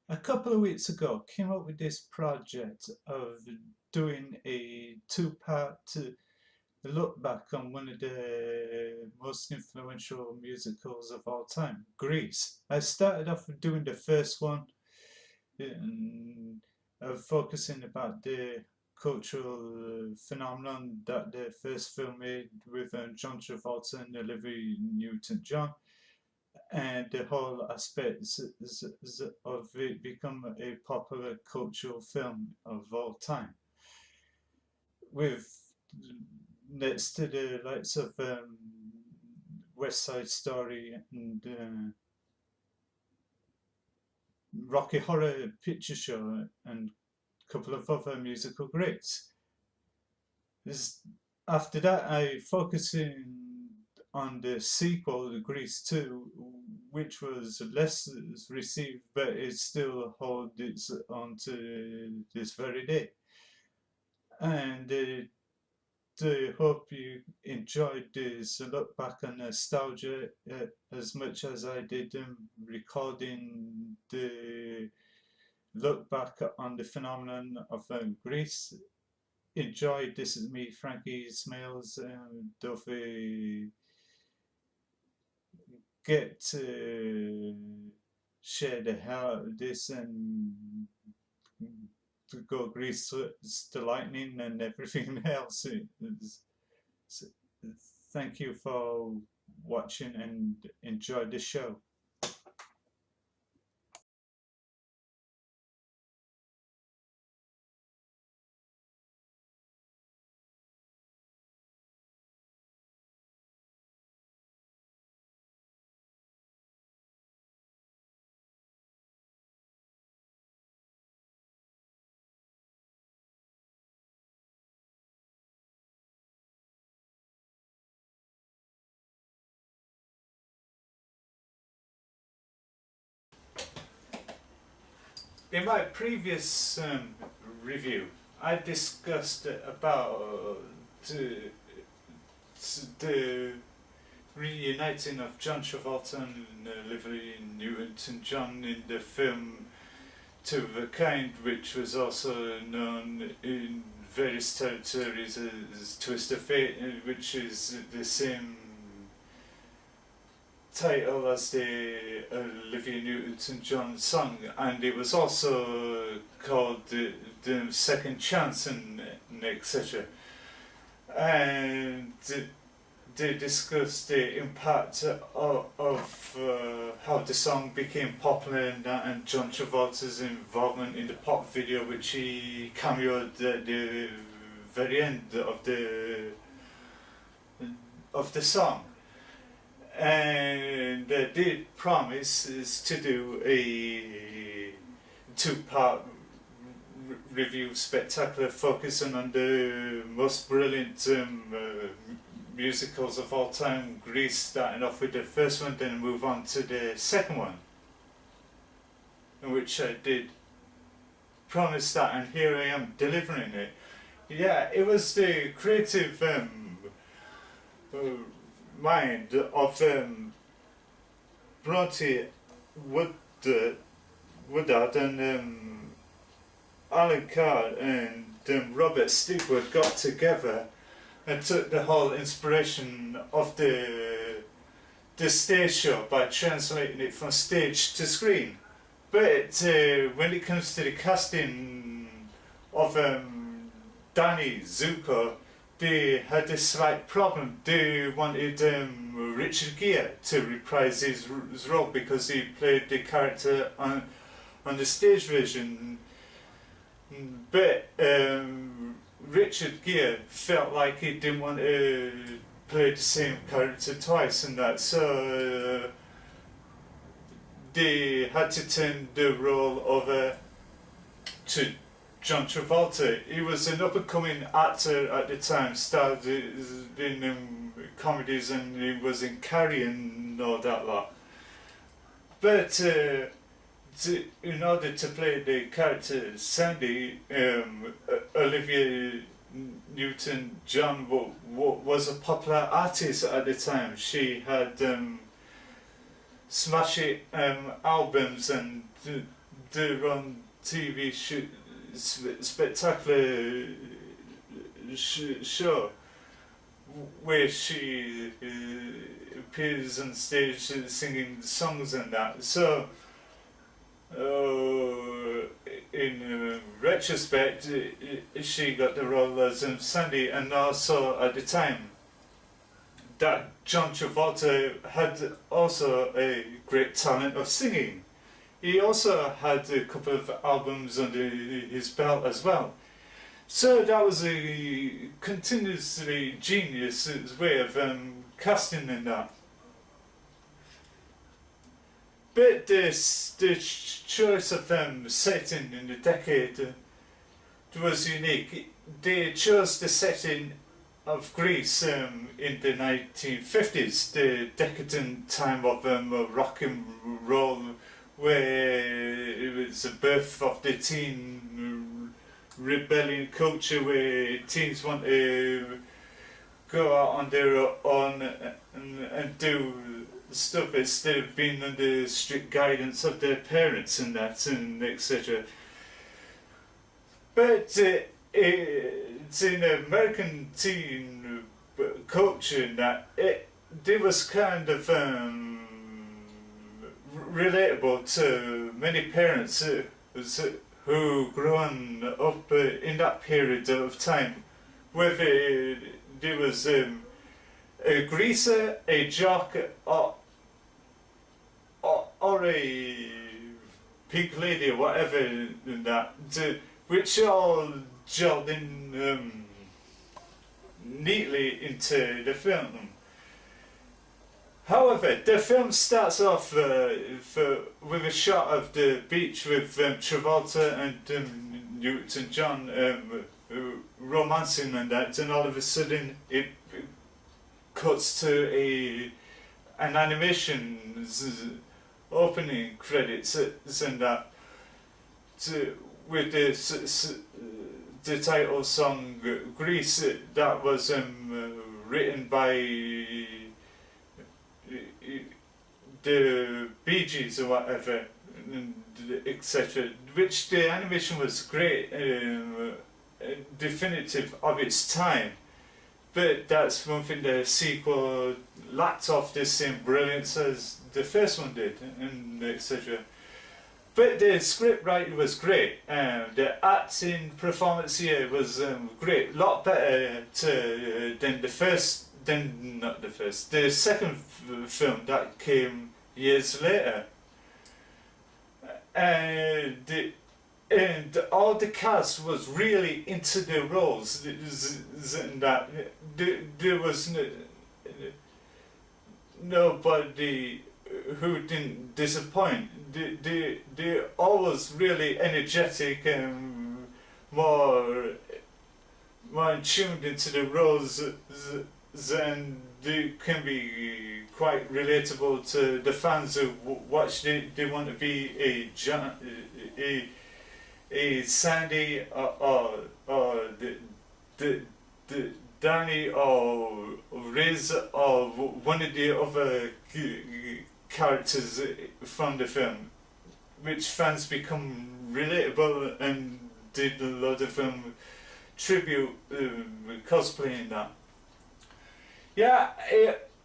A couple of weeks ago, came up with this project of doing a two-part look back on one of the most influential musicals of all time, Grease. I started off with doing the first one, focusing about the cultural phenomenon that the first film made with John Travolta and Olivia Newton-John, and the whole aspect of it become a popular cultural film of all time. With next to the likes of West Side Story and Rocky Horror Picture Show and a couple of other musical greats. This, after that, I focusing on the sequel, The Grease 2, which was less received, but it still holds its own to this very day. And I hope you enjoyed this look back on nostalgia as much as I did recording the look back on the phenomenon of Greece. Enjoyed. This is me, Frankie, Smales. Don't get to share the hell out of this and to go Grease to lightning and everything else. So, thank you for watching and enjoy the show. In my previous review, I discussed about the reuniting of John Travolta and Olivia Newton-John in the film Two of a Kind, which was also known in various territories as Twist of Fate, which is the same title as the Olivia Newton-John song, and it was also called the Second Chance and etc. And they discussed the impact of how the song became popular and John Travolta's involvement in the pop video, which he cameoed at the very end of the song. And they did promise is to do a two-part review spectacular focusing on the most brilliant musicals of all time, Grease, starting off with the first one, then move on to the second one, in which I did promise that, and here I am delivering it. Yeah, it was the creative mind of Bronte Woodard and Alan Carr and Robert Stigwood got together and took the whole inspiration of the stage show by translating it from stage to screen. But when it comes to the casting of Danny Zuko, they had a slight problem. They wanted Richard Gere to reprise his role because he played the character on the stage version. But Richard Gere felt like he didn't want to play the same character twice and that, so they had to turn the role over to John Travolta. He was an up-and-coming actor at the time, starred in comedies, and he was in Carrie and all that lot. But in order to play the character Sandy, Olivia Newton-John was a popular artist at the time. She had smash hit albums and their own TV spectacular show where she appears on stage singing songs and that. So, in retrospect, she got the role as Sandy, and also at the time that John Travolta had also a great talent of singing. He also had a couple of albums under his belt as well. So that was a continuously genius way of casting in that. But the choice of setting in the decade was unique. They chose the setting of Greece in the 1950s, the decadent time of rock and roll, where it was the birth of the teen rebellion culture, where teens want to go out on their own and do stuff instead of being under strict guidance of their parents and that, and etc. But it's in American teen culture that it was kind of relatable to many parents who grown up in that period of time, whether there was a greaser, a jock, or a pink lady or whatever in that, which all gelled in neatly into the film. However, the film starts off with a shot of the beach with Travolta and Newton John romancing and that, and all of a sudden it cuts to an animation opening credits and that, with the title song Grease, that was written by the Bee Gees or whatever, etc. Which the animation was great, definitive of its time. But that's one thing the sequel lacked of the same brilliance as the first one did, and etc. But the script writing was great, the acting performance here was great, a lot better than the second film that came years later. And all the cast was really into their roles, and that there was nobody who didn't disappoint. They're always really energetic and more tuned into the roles, and they can be quite relatable to the fans who watch. They want to be a Sandy or the Danny or Riz or one of the other characters from the film, which fans become relatable and did a lot of tribute cosplaying that. Yeah,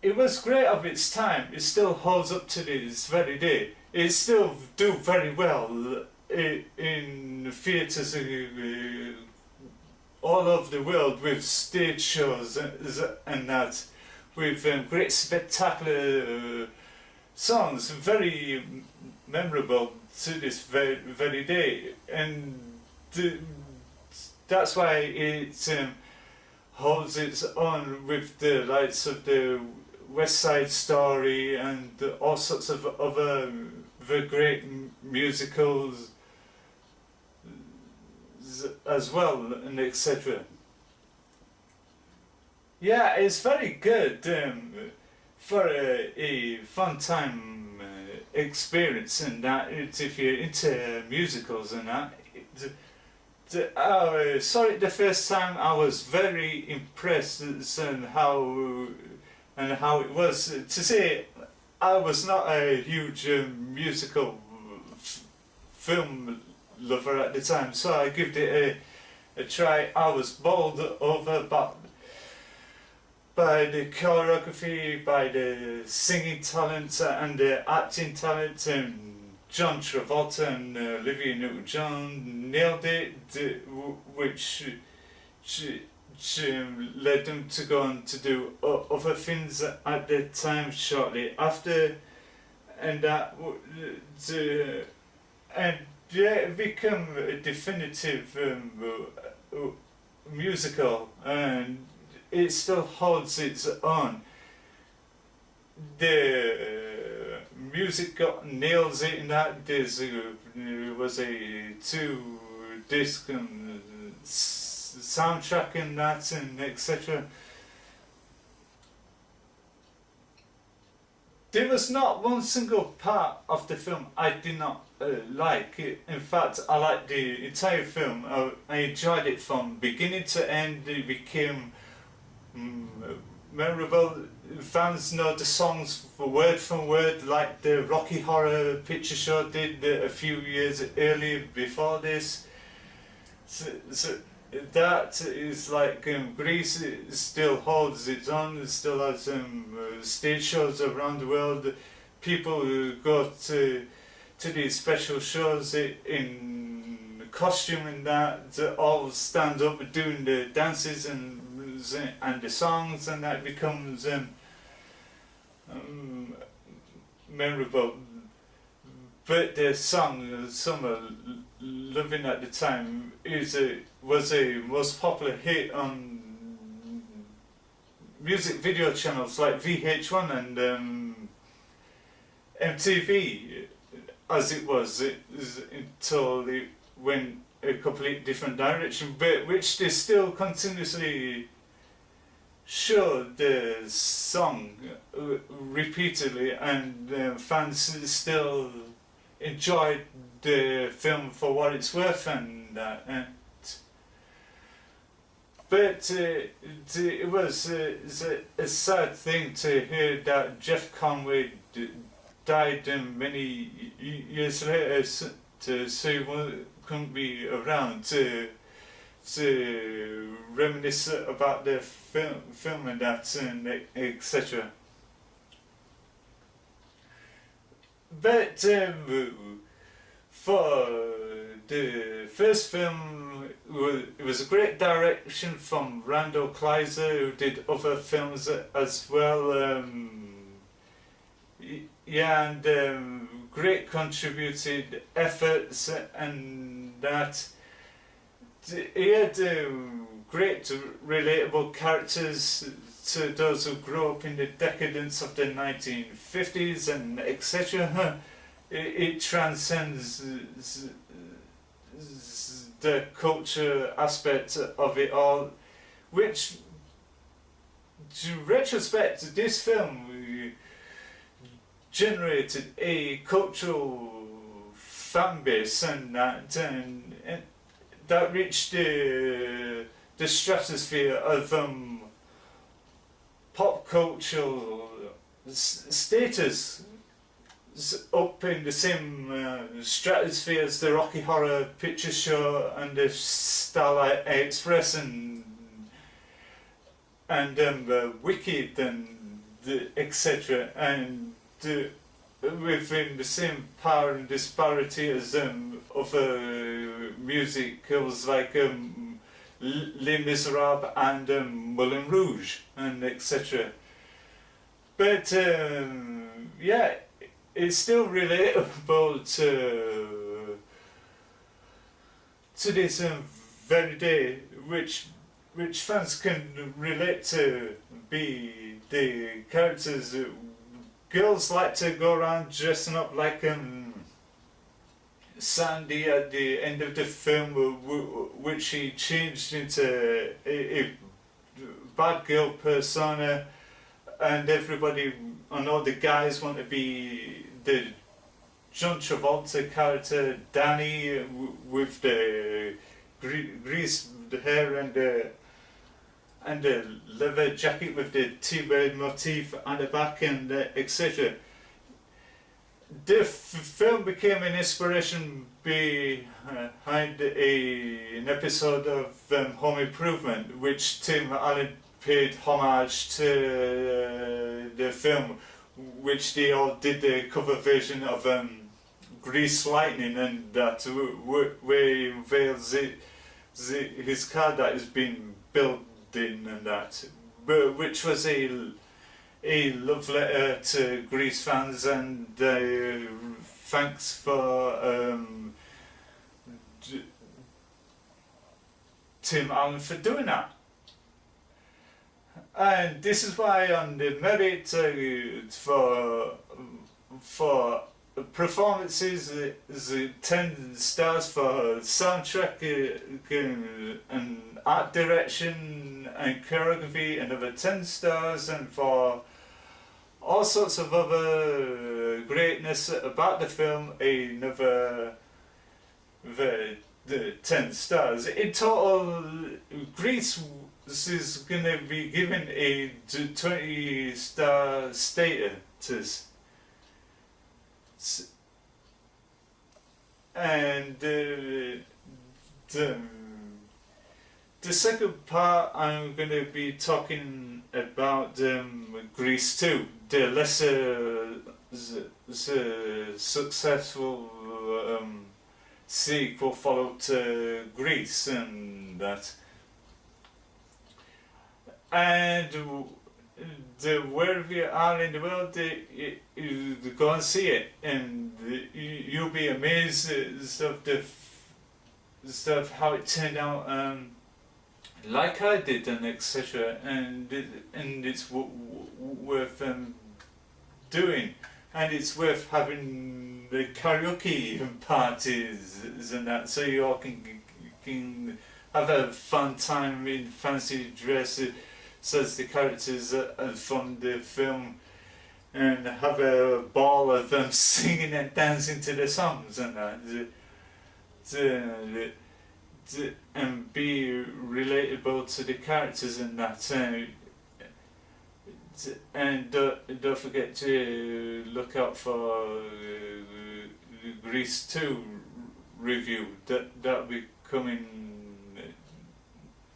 it was great of its time. It still holds up to this very day. It still do very well in theatres all over the world, with stage shows and that, with great spectacular songs, very memorable to this very day, and that's why it holds its own with the likes of the West Side Story and all sorts of other great musicals as well, and etc. Yeah, it's very good for a fun time experience, and that if you're into musicals and that. Sorry, the first time I was very impressed and how it was. To say I was not a huge musical film lover at the time, so I gave it a try. I was bowled over by the choreography, by the singing talent and the acting talent, and John Travolta and Olivia Newton-John nailed it, which led them to go on to do other things at the time shortly after, and it became a definitive musical, and it still holds its own. The music nails it in that. There was a 2-disc soundtrack in that, and etc. There was not one single part of the film I did not like. In fact, I liked the entire film. I enjoyed it from beginning to end. It became memorable. Fans know the songs word for word, like the Rocky Horror Picture Show did a few years earlier before this. So that is like Greece still holds its own. It still has stage shows around the world. People who go to these special shows in costume and that all stand up doing the dances and the songs, and that becomes memorable. But the song Summer Loving at the time was a most popular hit on music video channels like VH1 and MTV, as it was until it went a complete different direction, but which they still continuously show the song repeatedly, and fans still enjoy the film for what it's worth, and but it was a sad thing to hear that Jeff Conway died many years later, to say one couldn't be around to reminisce about the film and that, and etc. But for the first film, it was a great direction from Randall Kleiser, who did other films as well. And great contributed efforts, and that he had great relatable characters to those who grew up in the decadence of the 1950s and etc. It transcends the culture aspect of it all, which, to retrospect, this film generated a cultural fan base, and that reached the stratosphere of pop cultural status, up in the same stratosphere as the Rocky Horror Picture Show and the Starlight Express and Wicked and etc. and within the same power and disparity as other musicals like Les Miserables and Moulin Rouge and etc. But yeah, it's still relatable to this very day, which fans can relate to. Be the characters. Girls like to go around dressing up like Sandy at the end of the film, which she changed into a bad girl persona, and everybody, and all the guys want to be the John Travolta character, Danny, with the greased hair and the leather jacket with the T-bird motif on the back, and etc. the film became an inspiration behind an episode of Home Improvement, which Tim Allen paid homage to the film, which they all did the cover version of Grease Lightning, and that where he unveils his car that has been building and that, which was a love letter to Grease fans, and thanks for Tim Allen for doing that. And this is why on the merit for performances is 10 stars, for soundtrack and art direction and choreography another 10 stars, and for all sorts of other greatness about the film another 10 stars. In total, Grease is going to be given a 20-star status. And the second part, I'm going to be talking about Grease 2, the lesser successful sequel follow to Grease, and that. And wherever you are in the world, you go and see it, and you'll be amazed of how it turned out, like I did, and etc. And it's worth doing, and it's worth having the karaoke parties and that, so you all can have a fun time in fancy dress as the characters from the film, and have a ball of them singing and dancing to the songs and that, and be relatable to the characters and that, and don't forget to look out for Grease 2 review that'll be coming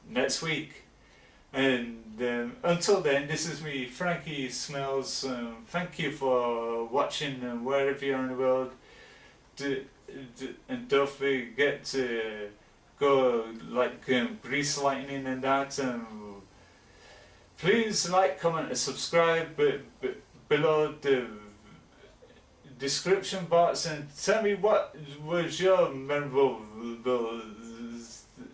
next week. And until then, this is me, Frankie Smales. Thank you for watching, wherever you are in the world. And don't forget to go like Grease Lightning and that. Please like, comment and subscribe below the description box, and tell me what was your memorable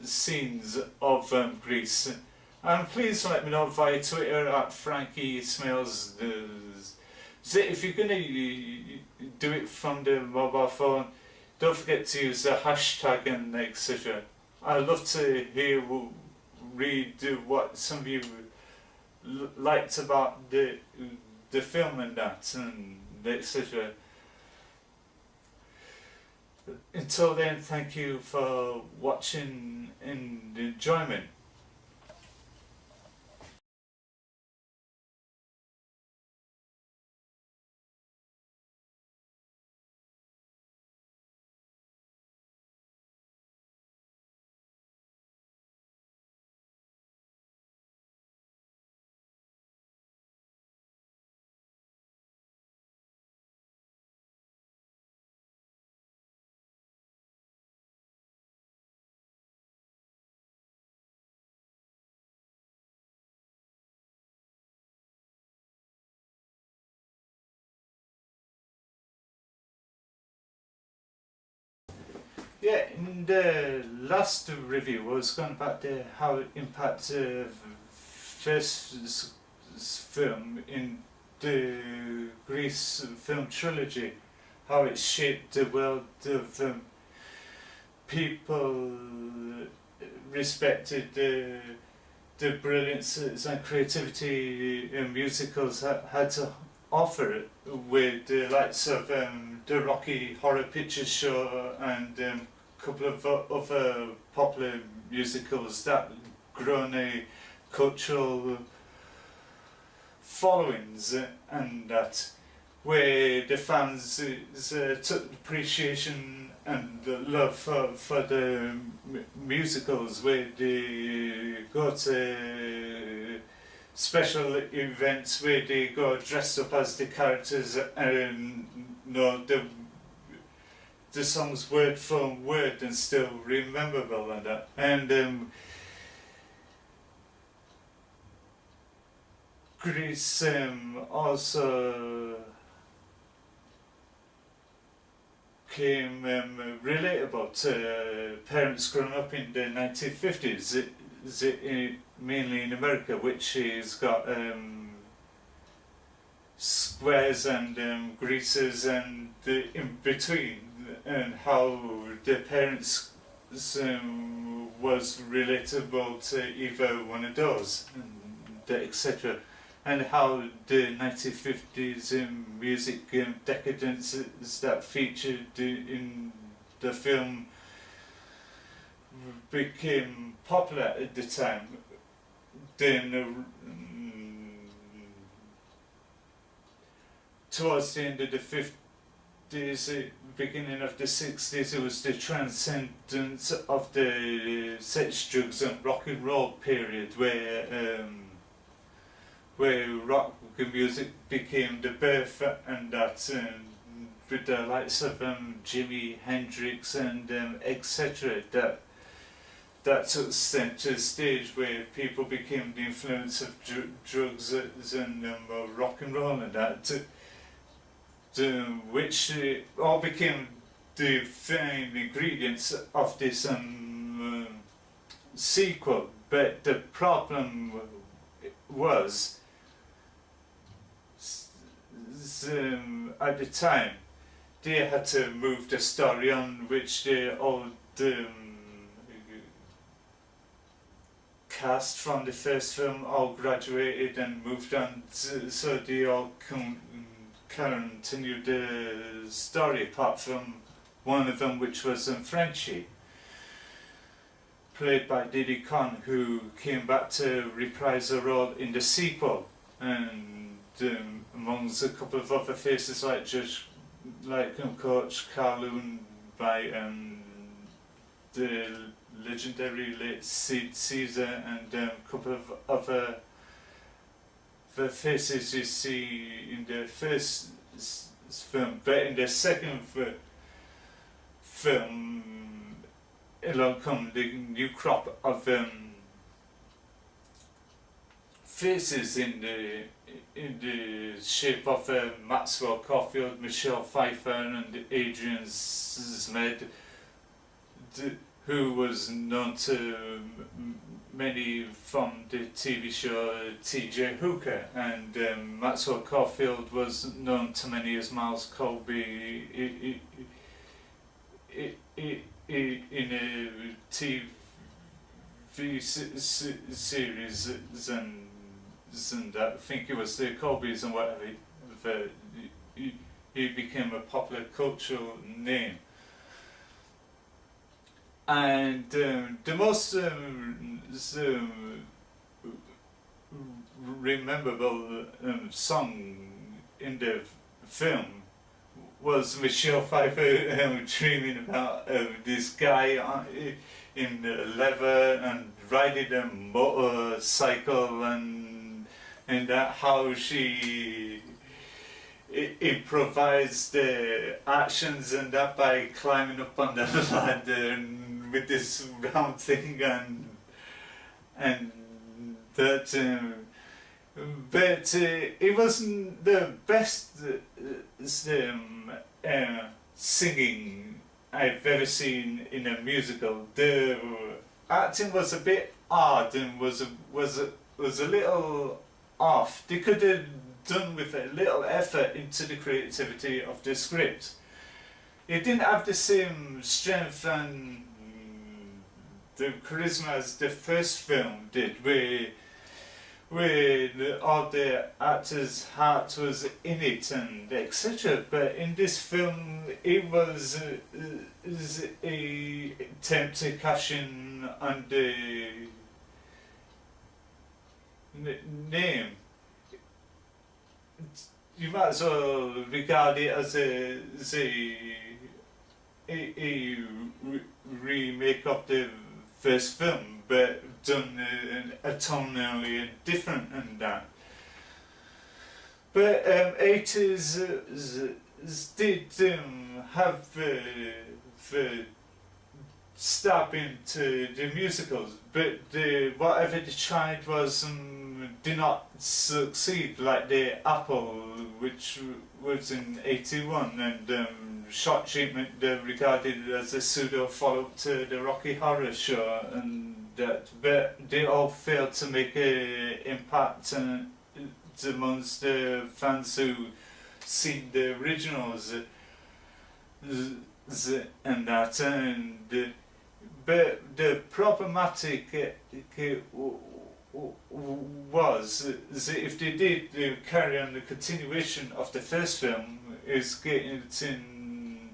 scenes of Grease. And please let me know via Twitter at Frankie Smales. If you're going to do it from the mobile phone, don't forget to use the hashtag and etc. I'd love to read what some of you liked about the film and that, and etc. Until then, thank you for watching and enjoyment. Yeah, in the last review I was going about how it impacted first film in the Grease film trilogy, how it shaped the world of people respected the brilliance and creativity musicals had to offer, with the likes of the Rocky Horror Picture Show and a couple of other popular musicals that grown a cultural followings and that. where the fans took appreciation and the love for the musicals, where they go to special events where they go dressed up as the characters and know the songs word for word and still rememberable and that. And Greece also came relatable to parents growing up in the 1950s, mainly in America, which has got squares and greases and the in between, and how the parents was relatable to either one of those, etc. And how the 1950s music decadence that featured in the film became popular at the time. Then towards the end of the 50s, beginning of the 60s, it was the transcendence of the sex, drugs and rock and roll period where rock music became the birth, and that with the likes of Jimi Hendrix and etc. That took center stage, where people became the influence of drugs and rock and roll and that, which all became the fine ingredients of this sequel. But the problem was, at the time, they had to move the story on, which the old cast from the first film all graduated and moved on, so they all continued the story, apart from one of them, which was Frankie, played by Diddy Khan, who came back to reprise a role in the sequel, and amongst a couple of other faces like Coach Carloon by the legendary late Sid Caesar, and a couple of other the faces you see in the first film. But in the second film, along come the new crop of faces in the shape of Maxwell Caulfield, Michelle Pfeiffer and Adrian Zmed, who was known to many from the TV show T.J. Hooker, and Maxwell Caulfield was known to many as Miles Colby in a TV series and I think it was the Colbys and whatever. He became a popular cultural name. And the most rememberable song in the film was Michelle Pfeiffer dreaming about this guy in leather and riding a motorcycle, and how she improvised the actions and that by climbing up on the ladder and with this round thing and that. But it wasn't the best singing I've ever seen in a musical. The acting was a bit odd and was a little off. They could have done with a little effort into the creativity of the script. It didn't have the same strength and the charisma as the first film did, where all the actors' heart was in it and etc. But in this film, it was a attempt to cash in on the name. you might as well regard it as remake of the first film, but done a tonally different and that. But 80s did have the step into the musicals, but whatever they tried was did not succeed, like the Apple, which was in 81, and Short Treatment regarded as a pseudo follow-up to the Rocky Horror Show, and that, but they all failed to make an impact amongst the fans who seen the originals and that, and but the problematic was if they did carry on the continuation of the first film, is getting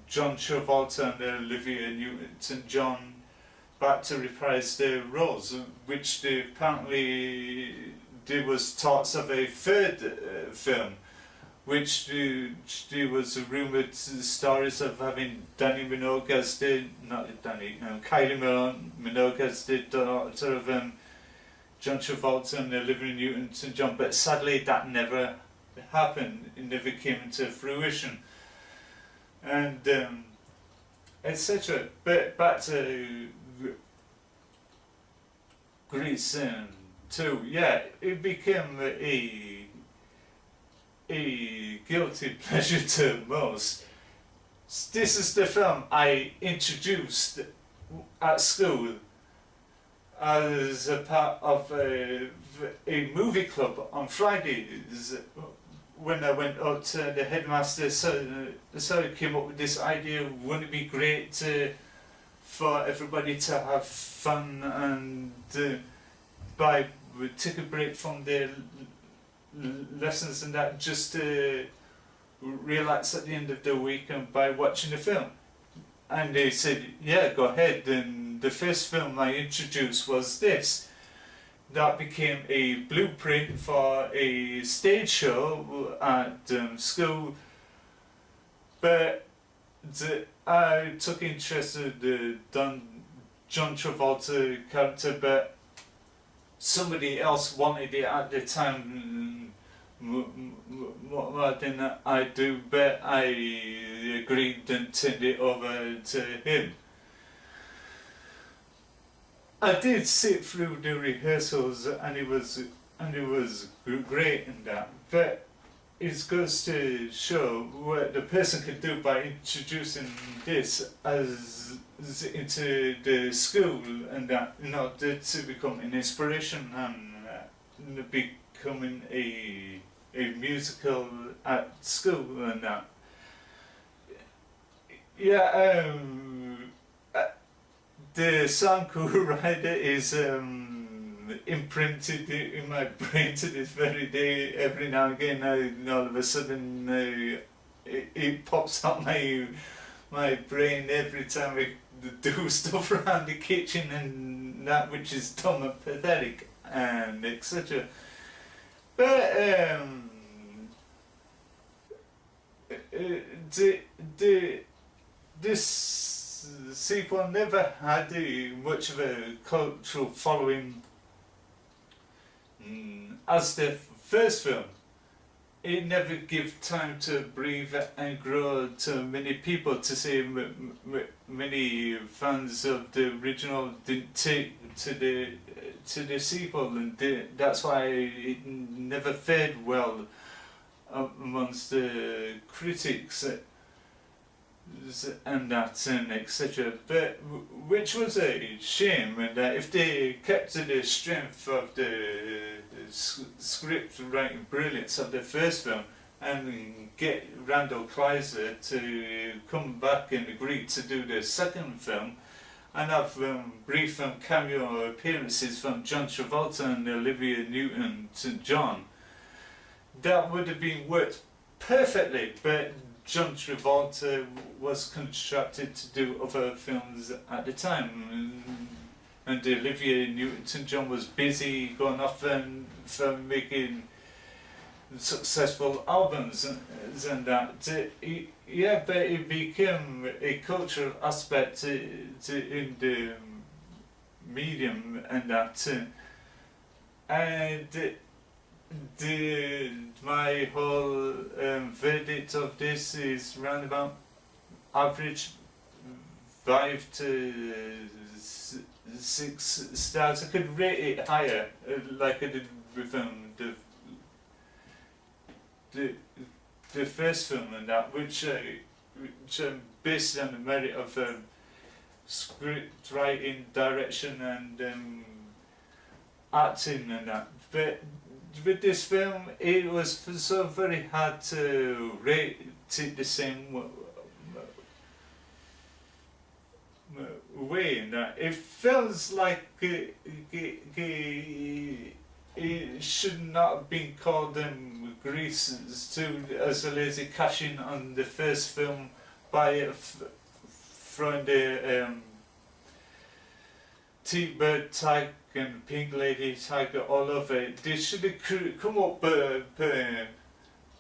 John Travolta and Olivia Newton-John back to reprise their roles, which they apparently there was talks of a third film, which there was rumoured stories of having Kylie Minogue as the daughter of John Travolta and Olivia Newton-John, but sadly that never happened. It never came into fruition, and etc. But back to Grease 2, yeah, it became a guilty pleasure to most. This is the film I introduced at school as a part of a movie club on Fridays. When I went up to the headmaster, so I came up with this idea, wouldn't it be great for everybody to have fun and take a break from their lessons and that, just to relax at the end of the week and by watching the film. And they said, yeah, go ahead. And the first film I introduced was this. That became a blueprint for a stage show at school. But I took interest in the John Travolta character, but somebody else wanted it at the time more than I do, but I agreed and turned it over to him. I did sit through the rehearsals, and it was great in that, but it goes to show what the person can do by introducing this as into the school, and that in order to become an inspiration and becoming a musical at school and that. Yeah, the song Cool Rider is imprinted in my brain to this very day. Every now and again, and all of a sudden it pops out my brain every time I do stuff around the kitchen and that, which is dumb and pathetic and etc. But this sequel never had much of a cultural following as the first film. It never gave time to breathe and grow to many people. To say many fans of the original didn't take to the sequel, and that's why it never fared well amongst the critics and that and etc. But which was a shame, and if they kept to the strength of the script writing brilliance of the first film and get Randall Kleiser to come back and agree to do the second film and have brief cameo appearances from John Travolta and Olivia Newton-John, that would have been worked perfectly. But John Travolta was contracted to do other films at the time, and Olivia Newton-John was busy going off and for making successful albums and that. Yeah, but it became a cultural aspect in the medium and that. And my whole verdict of this is round about average 5 to 6 stars. I could rate it higher, like I did with the first film and that, which based on the merit of script writing, direction, and acting and that. But with this film, it was so very hard to rate it the same way in that it feels like it should not have been called Grease as a lazy cash-in on the first film by throwing the T-Bird tag and Pink Lady tag all over it. They should have come up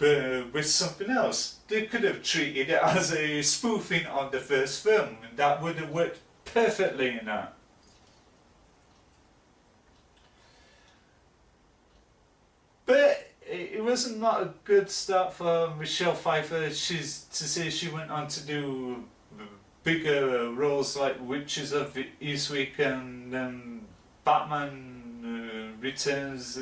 with something else. They could have treated it as a spoofing on the first film, and that would have worked perfectly in that. But it wasn't not a good start for Michelle Pfeiffer. She went on to do bigger roles like Witches of Eastwick and Batman Returns.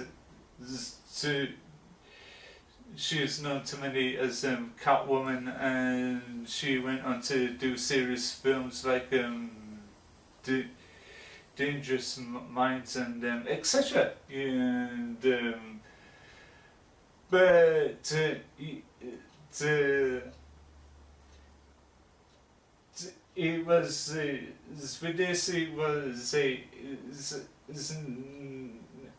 She is known to many as Catwoman, and she went on to do serious films like Dangerous Minds and etc. And but it was with this, it was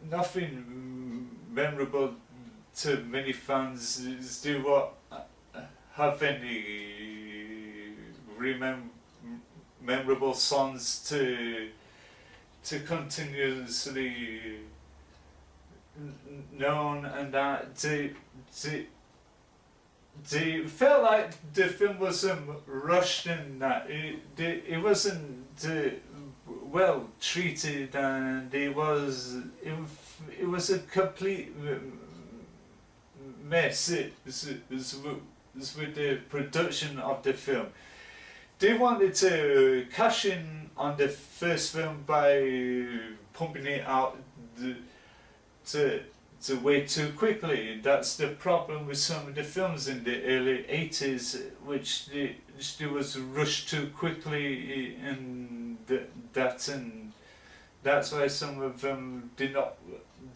nothing memorable to many fans. Do what have any memorable songs to continuously known, and that they felt like the film was rushed in that it wasn't well treated, and it was a complete mess. It was with the production of the film. They wanted to cash in on the first film by pumping it out to way too quickly. That's the problem with some of the films in the early 80s, which they was rushed too quickly, and that's why some of them did not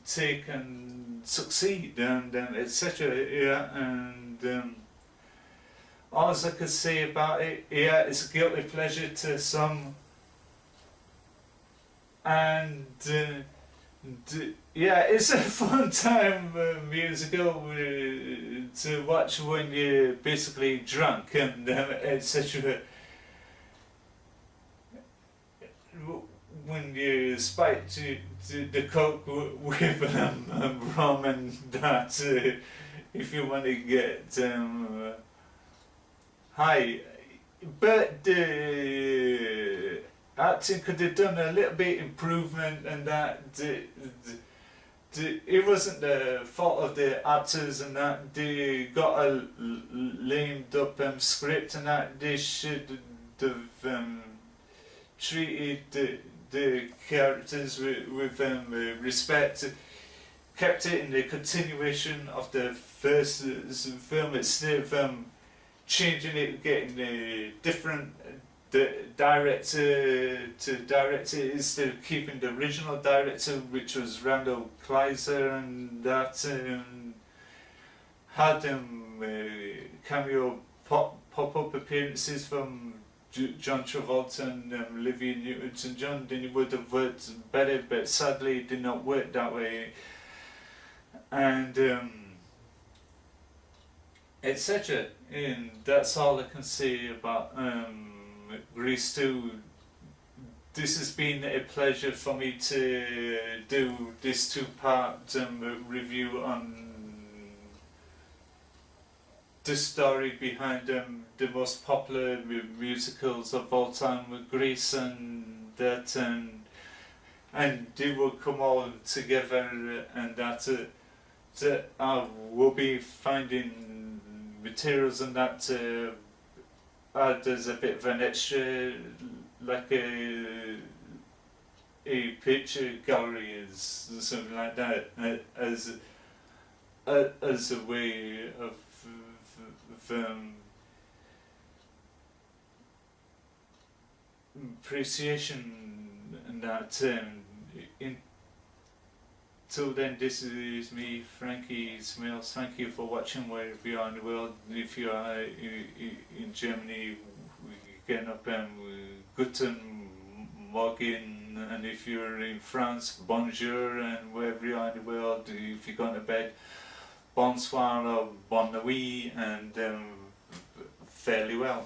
take and succeed, and etc. Yeah, and all I could say about it, yeah, it's a guilty pleasure to some, and yeah, it's a fun time musical to watch when you're basically drunk and etc. When you spike the coke with rum and that, if you want to get high. But the acting could have done a little bit improvement, and that it wasn't the fault of the actors, and that they got a lamed up script, and that they should have treated the characters with respect, kept it in the continuation of the first film instead of changing it, getting a different director to direct it instead of keeping the original director, which was Randall Kleiser, and that had cameo pop-up appearances from John Travolta and Olivia Newton-John. Then it would have worked better, but sadly it did not work that way, and etc. And that's all I can say about Grease 2. This has been a pleasure for me to do this 2-part review on the story behind the most popular musicals of all time with Grease and that, and they will come all together, and that I will be finding materials and that to add as a bit of an extra, like a picture gallery is something like that, as a way of appreciation, and that until then, this is me, Frankie, Smales. Thank you for watching wherever you are in the world. If you are in Germany, we're getting up Guten Morgen, and if you're in France, bonjour, and wherever you are in the world, if you're going to bed, bonsoir or bonne nuit, and fairly well.